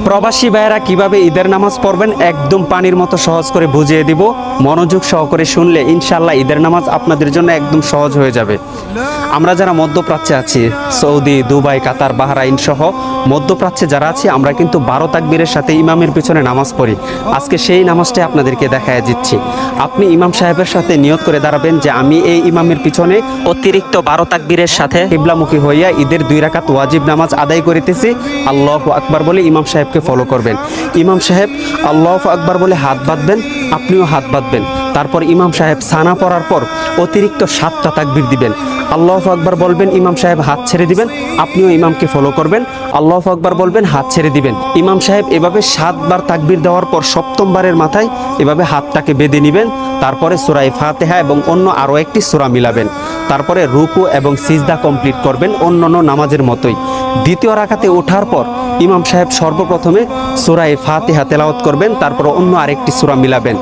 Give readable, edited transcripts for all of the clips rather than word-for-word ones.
প্রবাসী ভাইয়েরা কিভাবে ঈদের নামাজ পড়বেন একদম পানির মতো সহজ করে বুঝিয়ে দিব। মনোযোগ সহকারে শুনলে ইনশাআল্লাহ ঈদের নামাজ আপনাদের জন্য একদম সহজ হয়ে যাবে। আমরা যারা মধ্যপ্রাচ্যে আছি, সৌদি, দুবাই, কাতার, বাহরাইন সহ মধ্যপ্রাচ্যে যারা আছি, আমরা কিন্তু 12 তাকবীরের সাথে ইমামের পিছনে নামাজ পড়ি। আজকে সেই নামাজটাই আপনাদেরকে দেখায় দিচ্ছি। আপনি ইমাম সাহেবের সাথে নিয়ত করে দাঁড়াবেন যে আমি এই ইমামের পিছনে অতিরিক্ত 12 তাকবীরের সাথে কিবলামুখী হইয়া ঈদের 2 রাকাত ওয়াজিব নামাজ আদায় করিতেছি। আল্লাহু আকবার বলে ইমাম সাহেবকে ফলো করবেন। ইমাম সাহেব আল্লাহু আকবার বলে হাত বাঁধবেন, আপনিও হাত বাঁধবেন। তারপর ইমাম সাহেব সানা পড়ার পর অতিরিক্ত 7টা তাকবীর দিবেন। আল্লাহু আকবার বলবেন, ইমাম সাহেব হাত ছেড়ে দিবেন, আপনিও ইমামকে ফলো করবেন। আল্লাহু আকবার বলবেন, হাত ছেড়ে দিবেন। ইমাম সাহেব এভাবে 7 বার তাকবীর দেওয়ার পর 7ম বারের মাথায় এভাবে হাতটাকে বেঁধে নেবেন। তারপরে সূরা ফাতিহা এবং অন্য আরও একটি সূরা মিলাবেন। তারপরে রুকু এবং সিজদা কমপ্লিট করবেন অন্যান্য নামাজের মতোই। দ্বিতীয় রাকাতে ওঠার পর ইমাম সাহেব সর্বপ্রথমে সূরা ফাতিহা তেলাওয়াত করবেন, তারপর অন্য আরেকটি সূরা মিলাবেন।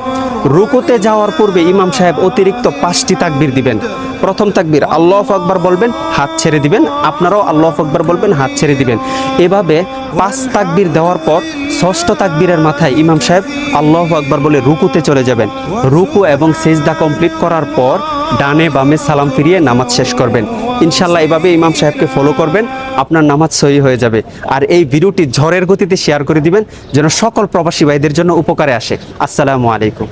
রুকুতে যাওয়ার পূর্বে ইমাম সাহেব অতিরিক্ত 5টি তাকবীর দিবেন। প্রথম তাকবীর আল্লাহু আকবার বলবেন, হাত ছেড়ে দিবেন, আপনারাও আল্লাহু আকবার বলবেন, হাত ছেড়ে দিবেন। এভাবে 5 তাকবীর দেওয়ার পর 6ষ্ঠ তাকবীরের মাথায় ইমাম সাহেব আল্লাহু আকবার বলে রুকুতে চলে যাবেন। রুকু এবং সিজদা কমপ্লিট করার পর ডানে বামে সালাম ফিরিয়ে নামাজ শেষ করবেন। ইনশাআল্লাহ এভাবে ইমাম সাহেবকে ফলো করবেন, আপনার নামাজ সহি হয়ে যাবে। আর এই ভিডিওটি ঝড়ের গতিতে শেয়ার করে দিবেন যেন সকল প্রবাসী ভাইদের জন্য উপকারে আসে। আসসালামু আলাইকুম।